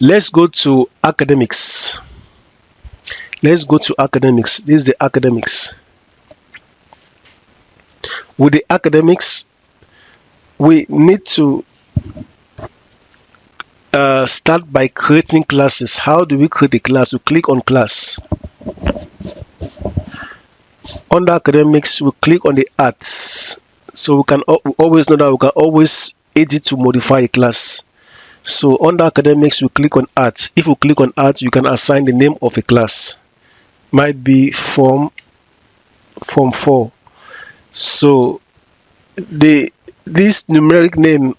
Let's go to academics. Let's go to academics. This is the academics. With the academics, we need to start by creating classes. How do we create a class? We click on class. Under academics, we click on the arts. So we can always know that we can always edit to modify a class. So under academics, we click on art. If you click on art, you can assign the name of a class. Might be form 4. So this numeric name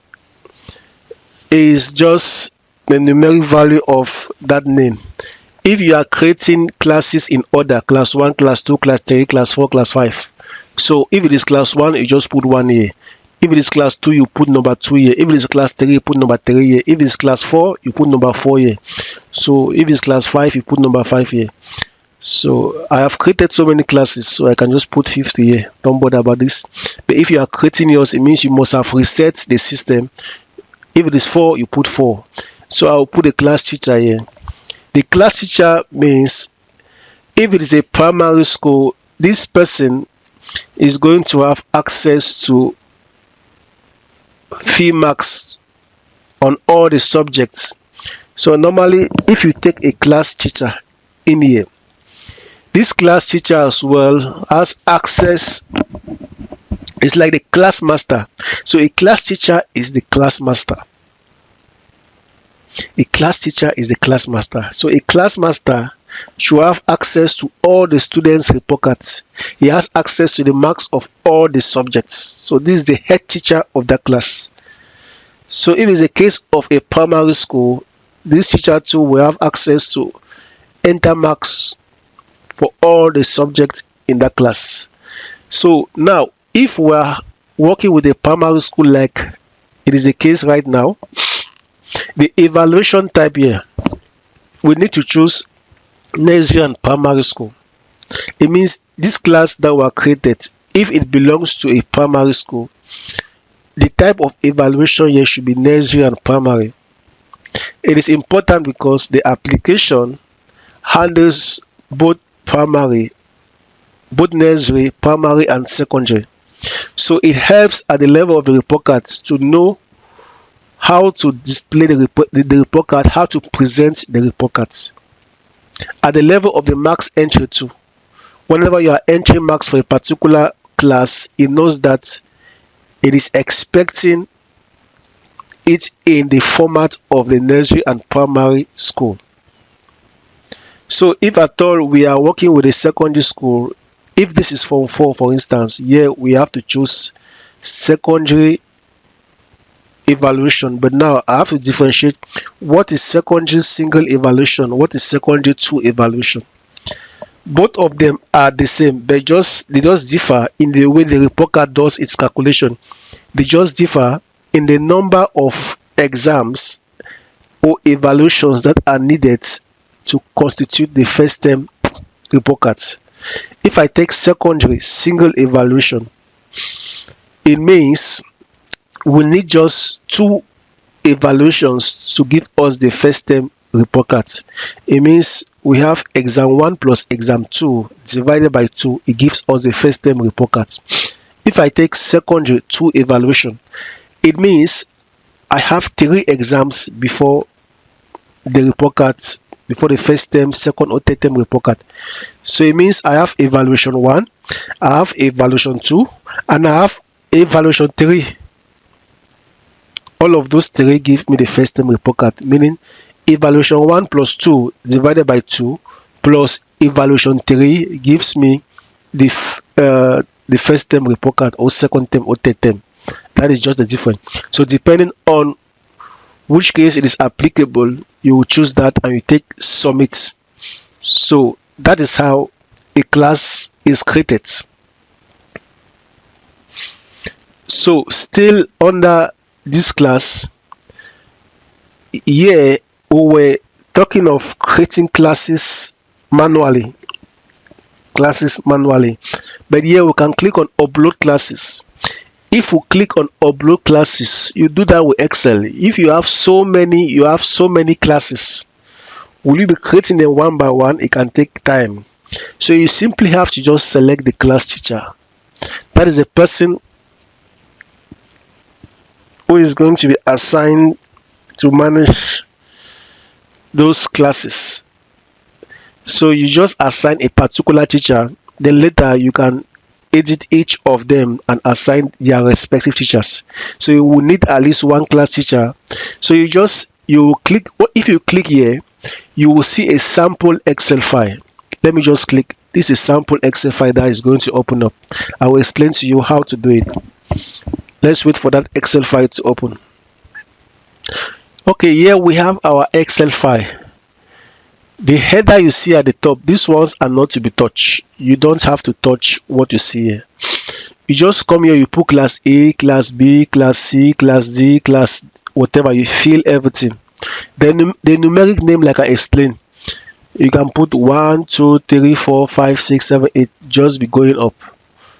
is just the numeric value of that name. If you are creating classes in order, class 1, class 2, class 3, class 4, class 5. So if it is class 1, you just put 1 here. If it is class 2, you put number 2 here. If it is class 3, you put number 3 here. If it is class 4, you put number 4 here. So if it's class 5, you put number 5 here. So I have created so many classes, so I can just put 50 here. Don't bother about this. But if you are creating yours, it means you must have reset the system. If it is 4, you put 4. So I'll put a class teacher here. The class teacher means if it is a primary school, this person is going to have access to free marks on all the subjects. So normally, if you take a class teacher in here, this class teacher as well has access. It's like the class master. So a class teacher is the class master. A class teacher is a class master. So a class master should have access to all the students' report cards. He has access to the marks of all the subjects. So this is the head teacher of that class. So if it's a case of a primary school, this teacher too will have access to enter marks for all the subjects in that class. So now, if we are working with a primary school like it is the case right now, the evaluation type here, we need to choose nursery and primary school. It means this class that were created, if it belongs to a primary school, the type of evaluation here should be nursery and primary. It is important because the application handles both nursery, primary, and secondary. So it helps at the level of the report cards to know how to display the report card, how to present the report cards. At the level of the marks entry too, whenever you are entering marks for a particular class, it knows that it is expecting it in the format of the nursery and primary school. So if at all we are working with a secondary school, if this is form 4 for instance, here we have to choose secondary evaluation. But now I have to differentiate what is secondary single evaluation, what is secondary 2 evaluation. Both of them are the same, but they just differ in the way the report card does its calculation. They just differ in the number of exams or evaluations that are needed to constitute the first term report cards. If I take secondary single evaluation, it means we need just 2 evaluations to give us the first term report cards. It means we have exam 1 plus exam 2 divided by 2, it gives us the first term report cards. If I take secondary 2 evaluation, it means I have 3 exams before the report cards, before the first term, second or third term report card. So it means I have evaluation 1, I have evaluation 2, and I have evaluation 3. All of those 3 give me the first term report card, meaning evaluation 1 plus 2 divided by 2 plus evaluation 3 gives me the first term report card, or second term or third term. That is just the difference. So depending on which case it is applicable, you will choose that and you take submit. So that is how a class is created. So still under this class, here we were talking of creating classes manually, but here we can click on upload classes. if you click on upload classes, you do that with Excel. If you have so many classes, will you be creating them one by one? It can take time. So you simply have to just select the class teacher. That is the person who is going to be assigned to manage those classes. So you just assign a particular teacher, then later you can edit each of them and assign their respective teachers. So you will need at least one class teacher. So you click, if you click here, you will see a sample Excel file. Let me just click. This is sample Excel file that is going to open up. I will explain to you how to do it. Let's wait for that Excel file to open. Okay, here we have our Excel file. The header you see at the top, these ones are not to be touched. You don't have to touch what you see here. You just come here, you put class A, class B, class C, class D, class whatever, you fill everything. Then the numeric name, like I explained, you can put 1, 2, 3, 4, 5, 6, 7, 8, just be going up.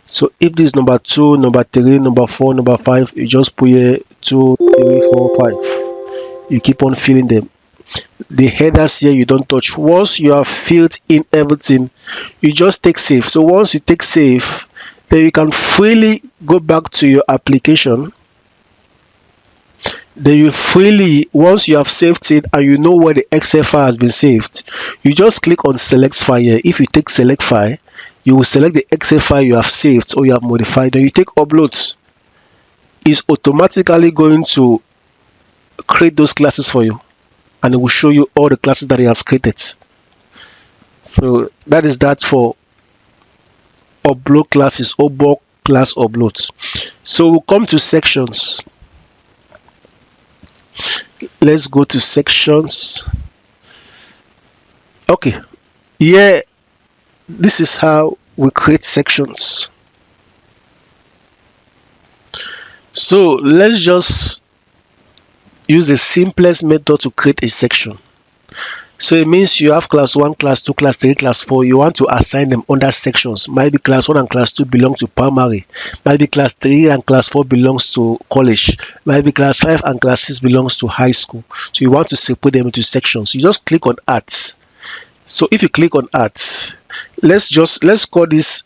So if this is number 2, number 3, number 4, number 5, you just put here 2, 3, 4, 5. You keep on filling them. The headers here you don't touch. Once you have filled in everything, you just take save. So once you take save, then you can freely go back to your application. Then you freely, once you have saved it and you know where the Excel file has been saved, you just click on select file here. If you take select file, you will select the Excel file you have saved or you have modified. Then you take uploads. It's automatically going to create those classes for you, and it will show you all the classes that it has created. So that is that for upload classes, OBOK class uploads. So we'll come to sections. Let's go to sections. Okay, here, this is how we create sections. So let's just use the simplest method to create a section. So it means you have class 1, class 2, class 3, class 4. You want to assign them under sections. Maybe class 1 and class 2 belong to primary. Maybe class 3 and class 4 belongs to college. Maybe class 5 and class 6 belongs to high school. So you want to separate them into sections. You just click on add. So if you click on add, let's call this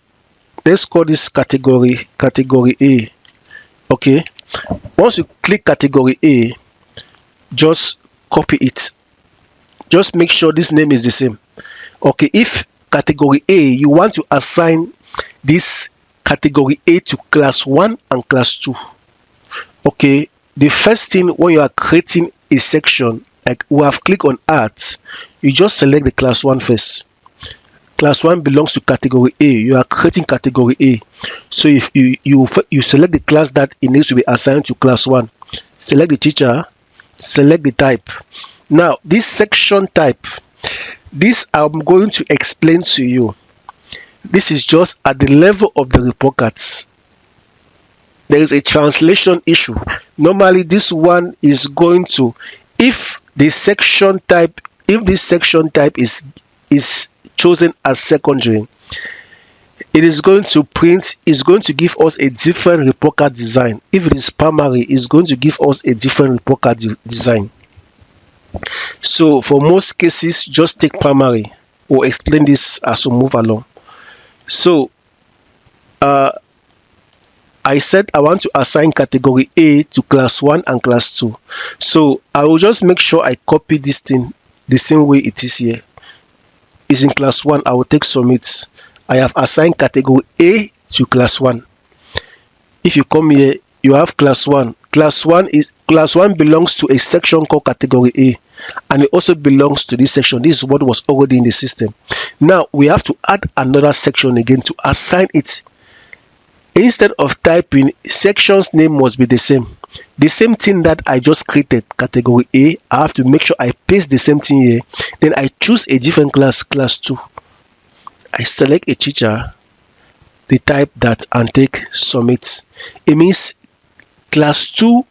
category A. Okay. Once you click category A, just copy it. Just make sure this name is the same. Okay, if category A, you want to assign this category A to class 1 and class 2. Okay, the first thing when you are creating a section, like we have clicked on add, you just select the class 1 first. Class 1 belongs to category A. You are creating category A. So if you select the class that it needs to be assigned to class 1, select the teacher, select the type. Now this section type, this I'm going to explain to you. This is just at the level of the report cards. There is a translation issue. Normally this one is going to, if this section type is chosen as secondary, it is going to give us a different report card design. If it is primary, it's going to give us a different report card design. So for most cases, just take primary. We'll explain this as we move along. So I said I want to assign category A to class 1 and class 2. So I will just make sure I copy this thing the same way it is here. It's in class 1. I will take submit. I have assigned category A to class 1. If you come here, you have class 1. Class 1 belongs to a section called category A, and it also belongs to this section. This is what was already in the system. Now we have to add another section again to assign it. Instead of typing, section's name must be the same. The same thing that I just created, category A, I have to make sure I paste the same thing here. Then I choose a different class, class 2. I select a teacher, the type that, and take submit. It means class 2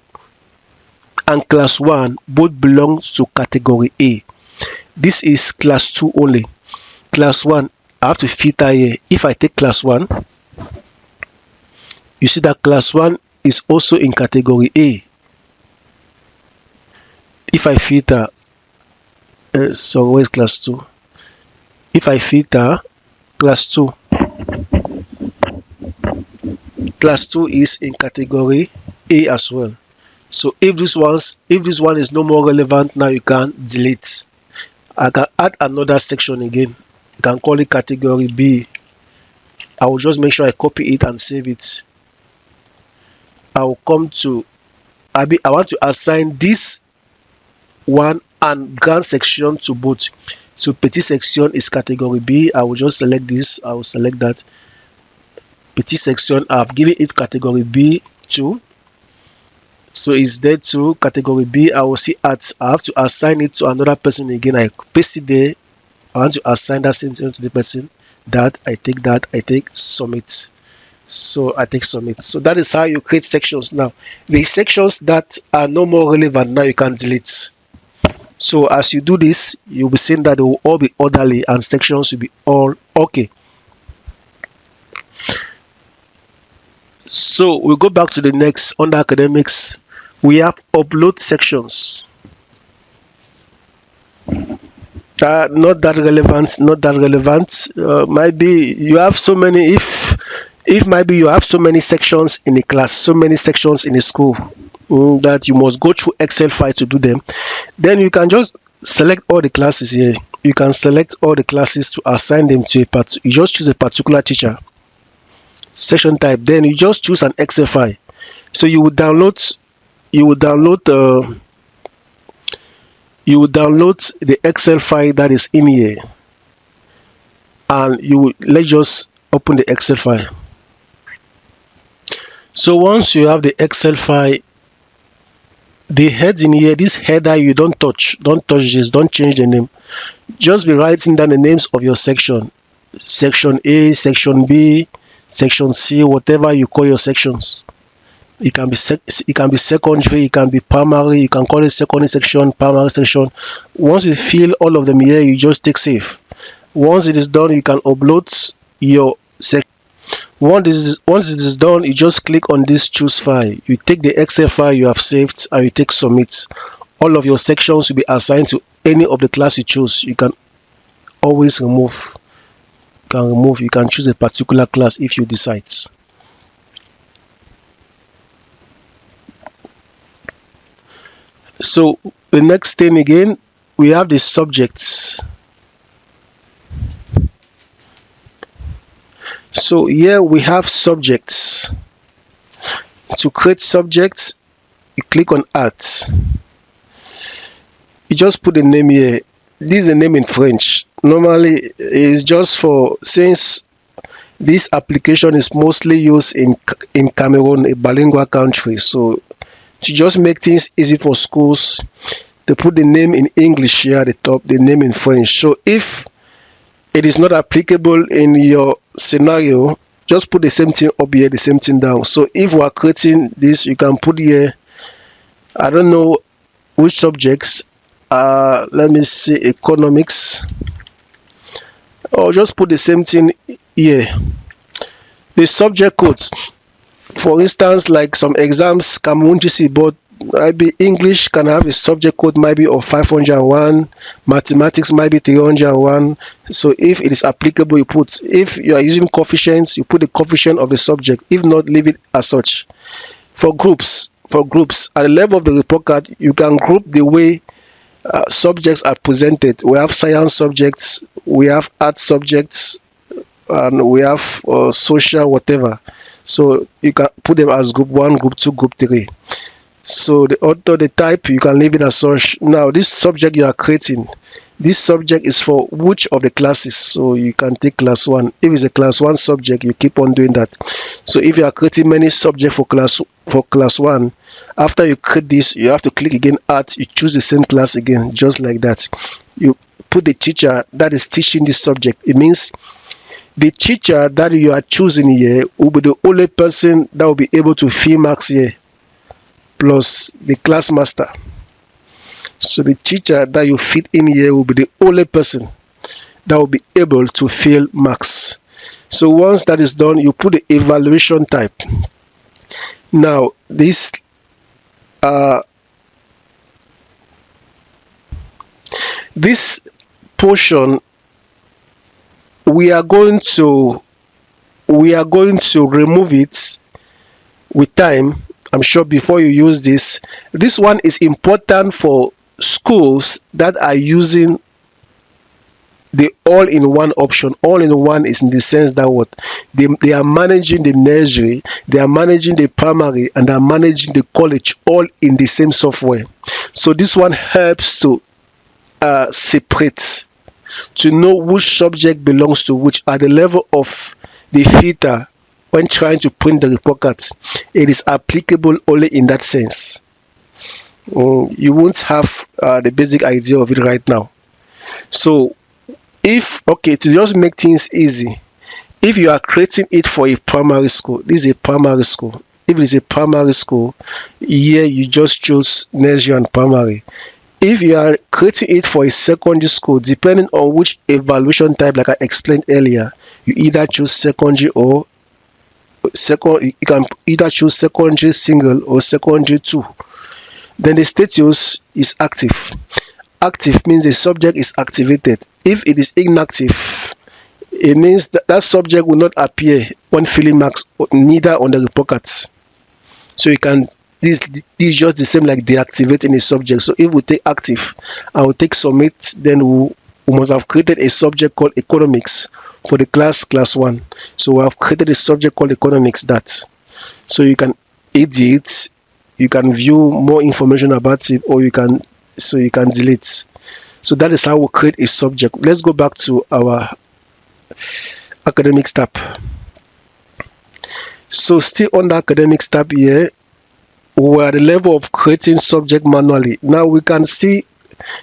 and class 1 both belongs to category A. This is class 2 only. Class 1, I have to filter here. If I take class 1, you see that class 1 is also in category A. If I filter, so where's class 2? If I filter class 2, class 2 is in category A as well. So if this one is no more relevant, now you can delete. I can add another section again. You can call it category B. I will just make sure I copy it and save it. I will come to I want to assign this one and grand section to both. So petit section is category B. I will just select this. I will select that. Petit section, I've given it category B too. So it's there to category B. I will see at I have to assign it to another person again. I paste it there. I want to assign that same thing to the person. That I take submit. So I take submit. So that is how you create sections. Now the sections that are no more relevant, now you can delete. So as you do this, you'll be seeing that they will all be orderly and sections will be all okay. So we'll go back to the next. Under academics, we have upload sections. Not that relevant. Might be you have so many, if maybe you have so many sections in a class, so many sections in a school, that you must go through Excel file to do them, then you can just select all the classes here. You can select all the classes to assign them to you just choose a particular teacher, section type, then you just choose an Excel file. So you would download the Excel file that is in here, and let's just open the Excel file. So once you have the Excel file, the heads in here, this header, you don't touch this, don't change the name. Just be writing down the names of your section A, section B, section C, whatever you call your sections. It can be secondary, it can be primary, you can call it secondary section, primary section. Once you fill all of them here, you just take save. Once it is done, you can upload your section. Once it is done, you just click on this choose file. You take the Excel file you have saved and you take submit. All of your sections will be assigned to any of the class you choose. You can always remove. You can choose a particular class if you decide. So the next thing again, we have the subjects. So here we have subjects. To create subjects, you click on add. You just put the name here. This is a name in French. Normally it's just for, since this application is mostly used in Cameroon, a bilingual country, so to just make things easy for schools, they put the name in English here at the top, the name in French. So if it is not applicable in your scenario, just put the same thing up here, the same thing down. So if we are creating this, you can put here, I don't know which subjects, let me see, economics, or just put the same thing here. The subject codes, for instance, like some exams, Cameroon GC board, maybe English can have a subject code maybe of 501, mathematics might be 301. So if it is applicable, you put, if you are using coefficients, you put the coefficient of the subject. If not, leave it as such. For groups at the level of the report card, you can group the way subjects are presented. We have science subjects, we have art subjects, and we have social, whatever. So you can put them as group 1, group 2, group 3. So the author, the type, you can leave it as such. Now this subject you are creating, this subject is for which of the classes? So you can take class 1. If it's a class 1 subject, you keep on doing that. So if you are creating many subjects for class 1, after you create this, you have to click again, add, you choose the same class again, just like that. You put the teacher that is teaching this subject. It means the teacher that you are choosing here will be the only person that will be able to fill marks here, plus the class master. So the teacher that you fit in here will be the only person that will be able to fill marks. So once that is done, you put the evaluation type. Now uh, this portion we are going to remove it with time. I'm sure before you use this one is important for schools that are using the all-in-one option. All-in-one is in the sense that what they are managing the nursery, they are managing the primary, and they are managing the college all in the same software. So this one helps to separate, to know which subject belongs to which at the level of the filter. When trying to print the report cards, it is applicable only in that sense. You won't have the basic idea of it right now. So if, okay, to just make things easy, if you are creating it for a primary school, this is a primary school. If it is a primary school, here you just choose nursery and primary. If you are creating it for a secondary school, depending on which evaluation type, like I explained earlier, you either choose secondary or you can either choose secondary single or secondary 2. Then the status is active. Active means the subject is activated. If it is inactive, it means that that subject will not appear when filling marks, neither on the report cards. So you can, this is just the same like deactivating a subject. So if we take active and we take submit, then we must have created a subject called economics for the class 1. So we have created a subject called economics that. So you can edit, you can view more information about it, or you can delete. So that is how we create a subject. Let's go back to our academics tab. So still on the academics tab here, we're at the level of creating subject manually. Now we can see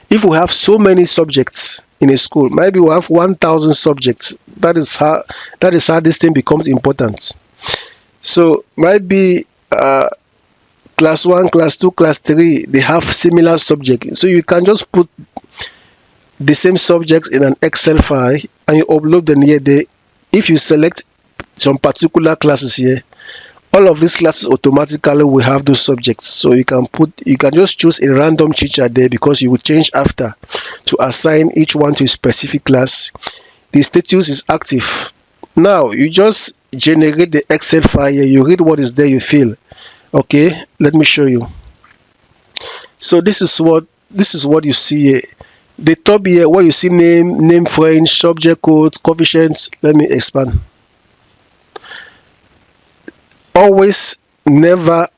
if we have so many subjects in a school, maybe we have 1,000 subjects. That is how this thing becomes important. So maybe class 1, class 2, class 3, they have similar subjects. So you can just put the same subjects in an Excel file and you upload them here. If you select some particular classes here, all of these classes automatically will have those subjects. So you can just choose a random teacher there, because you will change after to assign each one to a specific class. The status is active. Now you just generate the Excel file here, you read what is there, you fill. Okay, let me show you. So this is what you see here. The top here where you see name French, subject code, coefficients. Let me expand. Always never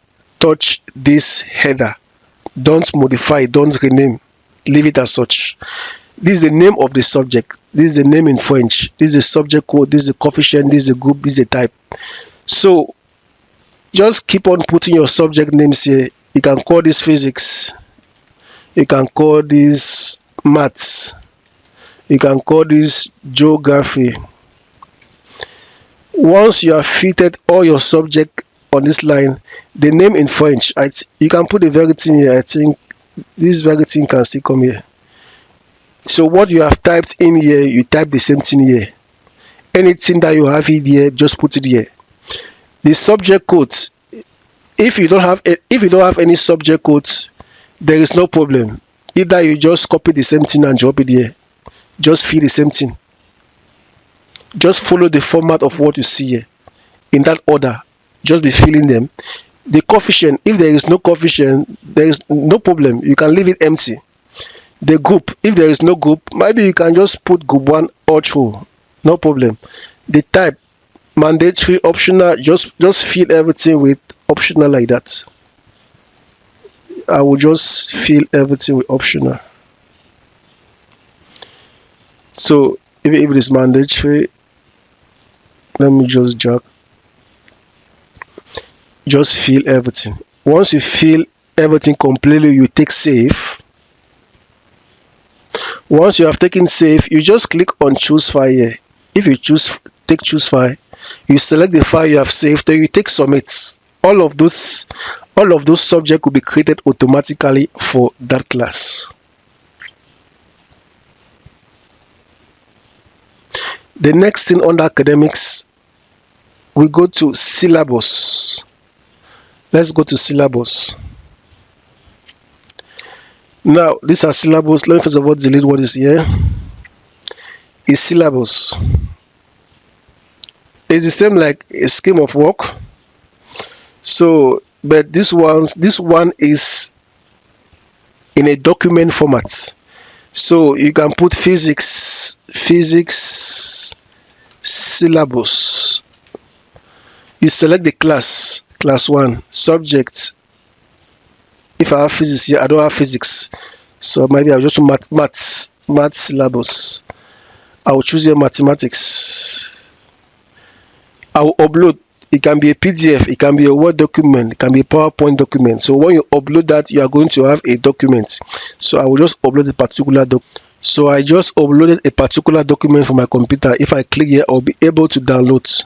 touch this header. Don't modify, don't rename, leave it as such. This is the name of the subject, this is the name in French, this is the subject code, this is the coefficient, this is the group, this is the type. So just keep on putting your subject names here. You can call this physics, you can call this maths, you can call this geography. Once you have fitted all your subject on this line, the name in French, you can put the very thing here. I think this very thing can still come here. So what you have typed in here, you type the same thing here. Anything that you have in here, just put it here. The subject codes, if you don't have any subject codes, there is no problem. Either you just copy the same thing and drop it here. Just fill the same thing. Just follow the format of what you see here in that order. Just be filling them. The coefficient, if there is no coefficient, there is no problem, you can leave it empty. The group, if there is no group, maybe you can just put group 1 all through, no problem. The type, mandatory, optional, just fill everything with optional like that. I will just fill everything with optional. So if it is mandatory, let me just drag, just fill everything. Once you fill everything completely, you take save. Once you have taken save, you just click on choose file here. If you take choose file, you select the file you have saved, then you take submit. All of those subjects will be created automatically for that class. The next thing under academics, we go to syllabus. Let's go to syllabus. Now, these are syllabus. Let me first of all delete what is here. Is syllabus. It's the same like a scheme of work. So, but this one is in a document format. So you can put physics syllabus. You select the class 1, subject. If I have physics here, I don't have physics, so maybe I'll just put maths syllabus. I will choose here mathematics. I will upload. It can be a PDF, it can be a Word document, it can be a PowerPoint document. So when you upload that, you are going to have a document. So I will just upload a particular document. So I just uploaded a particular document from my computer. If I click here, I'll be able to download.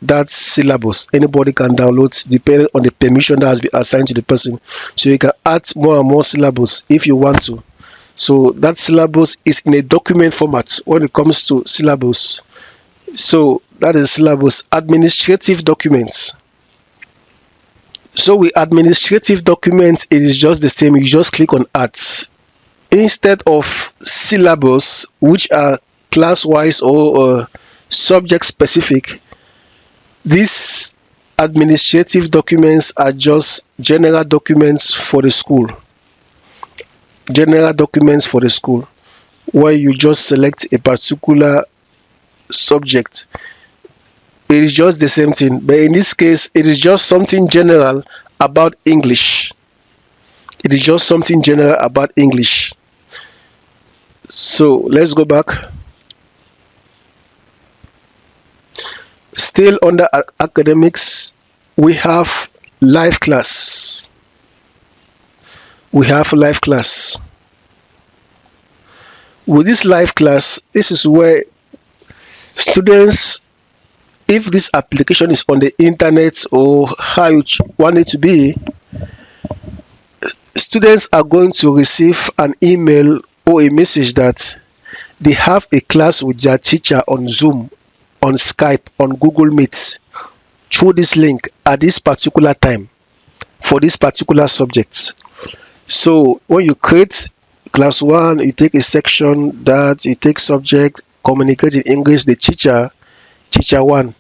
That syllabus. Anybody can download depending on the permission that has been assigned to the person. So you can add more and more syllabus if you want to. So that syllabus is in a document format when it comes to syllabus. So that is syllabus. Administrative documents. So with administrative documents, it is just the same. You just click on add. Instead of syllabus, which are class-wise or subject specific, these administrative documents are just general documents for the school. General documents for the school, where you just select a particular subject. It is just the same thing, but in this case, it is just something general about English. It is just something general about English. So let's go back. Still under academics, we have live class. We have live class. With this live class, this is where students, if this application is on the internet or how you want it to be, students are going to receive an email or a message that they have a class with their teacher on Zoom, on Skype, on Google Meet, through this link at this particular time for this particular subject. So when you create class 1, you take a section that you take subject, communicate in English, the teacher 1.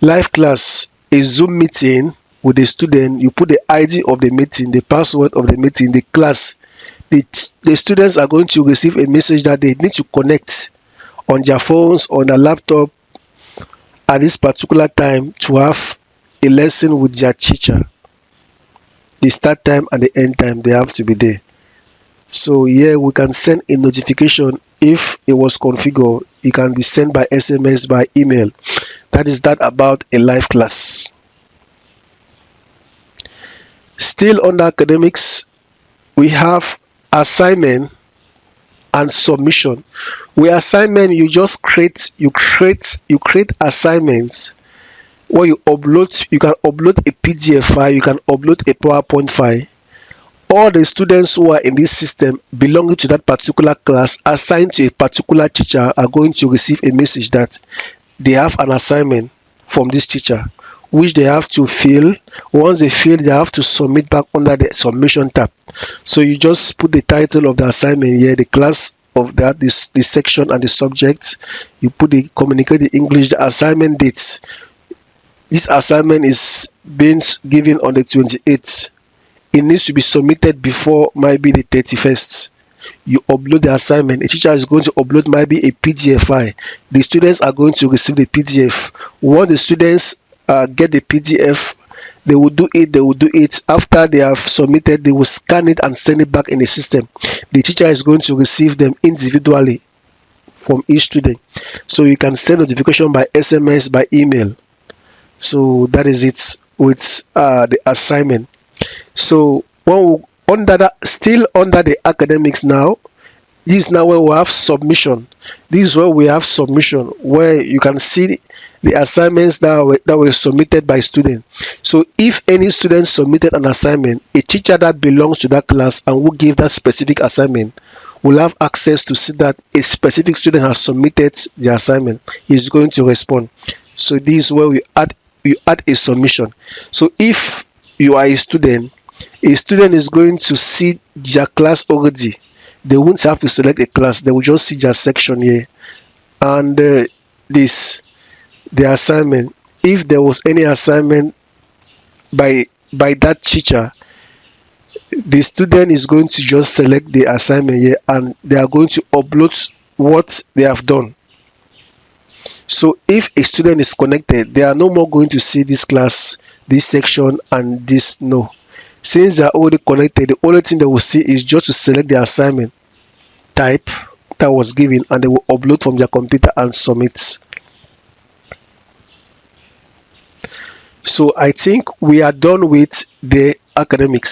Live class, a Zoom meeting with the student. You put the ID of the meeting, the password of the meeting, the class. The students are going to receive a message that they need to connect on their phones, on their laptop at this particular time to have a lesson with their teacher. The start time and the end time, they have to be there. So here we can send a notification if it was configured. It can be sent by SMS, by email. That is that about a live class. Still under academics, we have assignment and submission. With assignment, you just create assignments where you can upload a PDF file, you can upload a PowerPoint file. All the students who are in this system belonging to that particular class assigned to a particular teacher are going to receive a message that they have an assignment from this teacher, which they have to fill. Once they fill, they have to submit back under the submission tab. So you just put the title of the assignment here, the class of that, this section and the subject. You put the communicate the English, the assignment dates. This assignment is being given on the 28th. It needs to be submitted before maybe the 31st. You upload the assignment. A teacher is going to upload maybe a PDF file. The students are going to receive the PDF. Once the students get the PDF, they will do it. After they have submitted, they will scan it and send it back in the system. The teacher is going to receive them individually from each student. So you can send notification by SMS, by email. So that is it with the assignment. So when still under the academics now, this is now where we have submission. This is where we have submission, where you can see the assignments that were submitted by students. So if any student submitted an assignment, a teacher that belongs to that class and who gave that specific assignment will have access to see that a specific student has submitted the assignment. He is going to respond. So this is where we add you add a submission. So if you are a student is going to see their class already. They won't have to select a class, they will just see their section here, and this the assignment. If there was any assignment by that teacher, the student is going to just select the assignment here, and they are going to upload what they have done. So if a student is connected, they are no more going to see this class, this section, and this. No, since they are already connected, the only thing they will see is just to select the assignment type that was given, and they will upload from their computer and submit. So I think we are done with the academics.